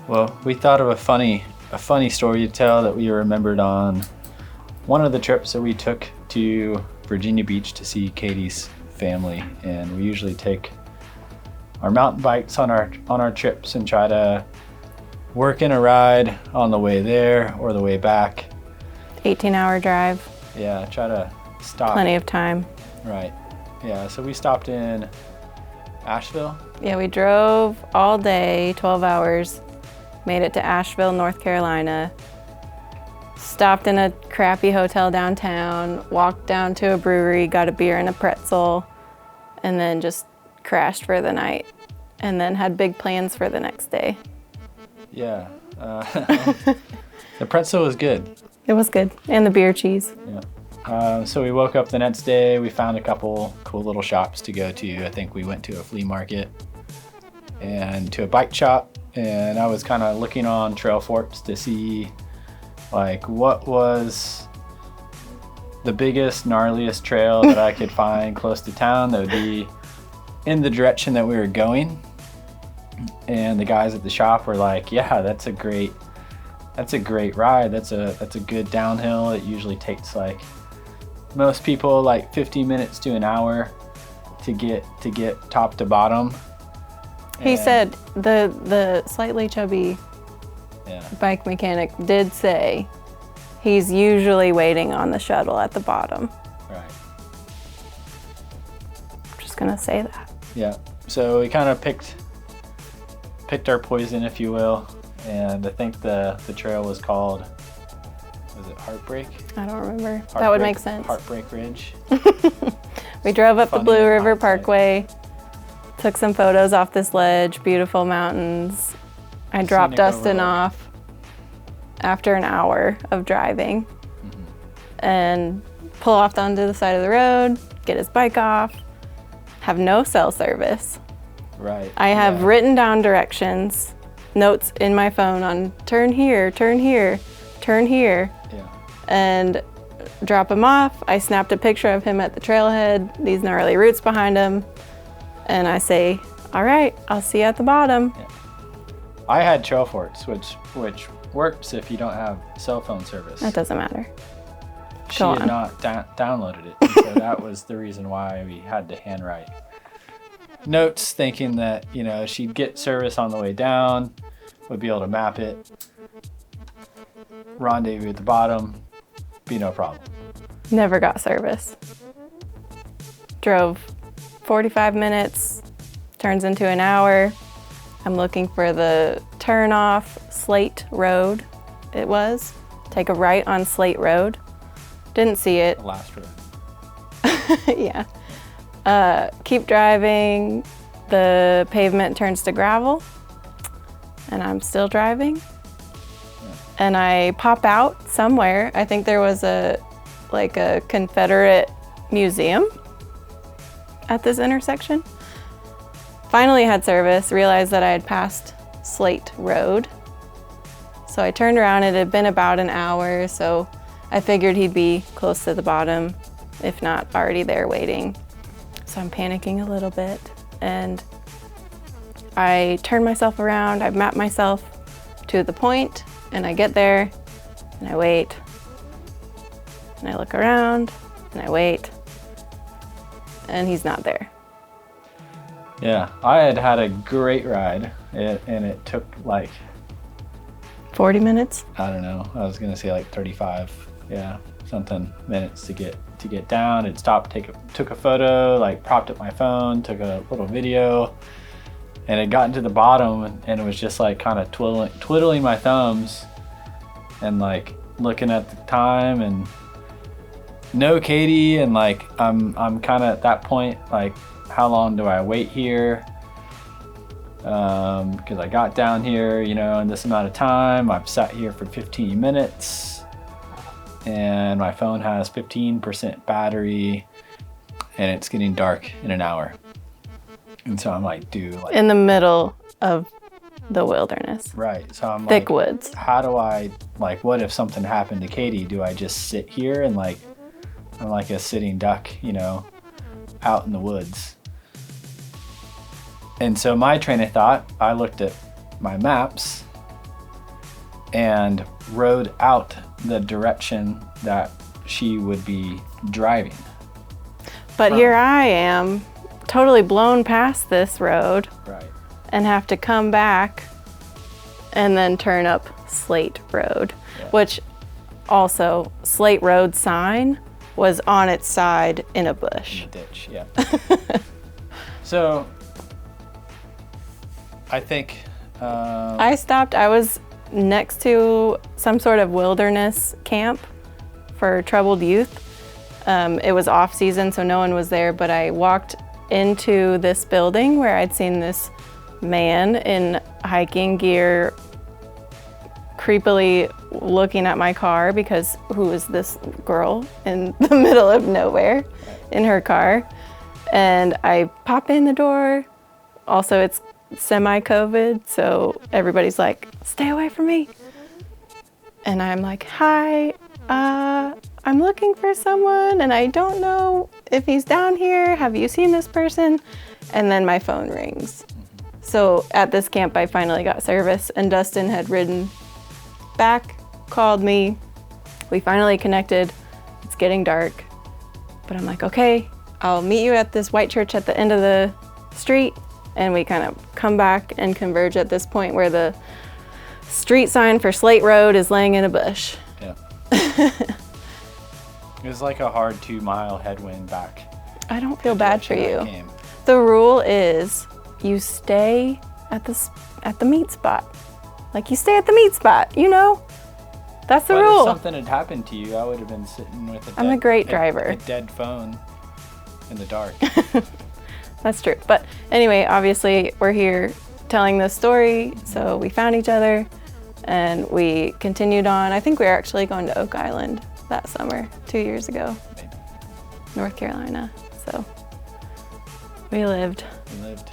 Well, we thought of a funny story to tell that we remembered on one of the trips that we took to Virginia Beach to see Katie's family. And we usually take our mountain bikes on our trips and try to work in a ride on the way there or the way back. 18-hour drive. Yeah, try to stop. Plenty of time. Right. Yeah, so we stopped in Asheville. Yeah, we drove all day, 12 hours, made it to Asheville, North Carolina, stopped in a crappy hotel downtown, walked down to a brewery, got a beer and a pretzel, and then just crashed for the night, and then had big plans for the next day. Yeah. The pretzel was good. It was good, and the beer cheese. Yeah. So we woke up the next day, we found a couple cool little shops to go to. I think we went to a flea market and to a bike shop, and I was kind of looking on Trailforks to see like what was the biggest, gnarliest trail that I could find close to town that would be in the direction that we were going. And the guys at the shop were like, yeah, that's a great ride. That's a good downhill. It usually takes like most people like 15 minutes to an hour to get top to bottom. He said the slightly chubby bike mechanic did say he's usually waiting on the shuttle at the bottom. Right. I'm just gonna say that. Yeah. So we kind of picked our poison, if you will, and I think the trail was called, was it Heartbreak? I don't remember. That would make sense. Heartbreak Ridge. We drove up the Blue River hindsight. Parkway, took some photos off this ledge, beautiful mountains. I dropped Scenic Dustin overlook. off after an hour of driving and pull off onto the side of the road, get his bike off, have no cell service. Right. I have yeah. written down directions, notes in my phone on turn here, turn here, turn here, Yeah. and drop him off. I snapped a picture of him at the trailhead, these gnarly roots behind him, and I say, all right, I'll see you at the bottom. Yeah. I had Trailforks, which works if you don't have cell phone service. That doesn't matter. She Go had on. not downloaded it, and so that was the reason why we had to handwrite notes, thinking that she'd get service on the way down, would be able to map it, rendezvous at the bottom, be no problem. Never got service. Drove 45 minutes, turns into an hour. I'm looking for the turn off Slate Road, it was. Take a right on Slate Road. Didn't see it. The last road. Yeah. Keep driving. The pavement turns to gravel, and I'm still driving. And I pop out somewhere. I think there was a Confederate museum at this intersection. Finally had service, realized that I had passed Slate Road. So I turned around. It had been about an hour, so I figured he'd be close to the bottom, if not already there waiting. So I'm panicking a little bit, and I turn myself around. I map myself to the point, and I get there, and I wait, and I look around, and I wait, and he's not there. Yeah, I had a great ride, and it took like 40 minutes? I don't know. I was gonna say like 35, something minutes to get down. It stopped, took a photo, like propped up my phone, took a little video, and it got into the bottom, and it was just like kind of twiddling my thumbs, and like looking at the time, and no Katie, and like I'm kind of at that point like, how long do I wait here? Because I got down here, in this amount of time. I've sat here for 15 minutes, and my phone has 15% battery, and it's getting dark in an hour. And so I'm like, dude, like, In the middle of the wilderness. right. So I'm Thick like, woods. how do I, like, what if something happened to Katie? Do I just sit here and like, I'm like a sitting duck, out in the woods? And so my train of thought, I looked at my maps and rode out the direction that she would be driving. But here I am, totally blown past this road Right. and have to come back and then turn up Slate Road, Yeah. which also Slate Road sign was on its side in a bush. In the ditch, yeah. So, I think I stopped, I was next to some sort of wilderness camp for troubled youth. It was off season, so no one was there, but I walked into this building where I'd seen this man in hiking gear creepily looking at my car because who is this girl in the middle of nowhere in her car? And I pop in the door. Also, it's semi-COVID, so everybody's like, stay away from me. And I'm like, hi, I'm looking for someone and I don't know if he's down here. Have you seen this person? And then my phone rings. So at this camp, I finally got service and Dustin had ridden back, called me. We finally connected. It's getting dark, but I'm like, okay, I'll meet you at this white church at the end of the street. And we kind of come back and converge at this point where the street sign for Slate Road is laying in a bush. Yeah. It was like a hard 2-mile headwind back. I don't feel bad for direction I you. came. The rule is you stay at the meat spot. Like you stay at the meat spot, you know? That's the But rule. if something had happened to you, I would have been sitting with I'm a great driver. a dead phone in the dark. That's true. But anyway, obviously we're here telling this story, so we found each other and we continued on. I think we were actually going to Oak Island that summer, 2 years ago, Maybe. North Carolina. So we lived. We lived.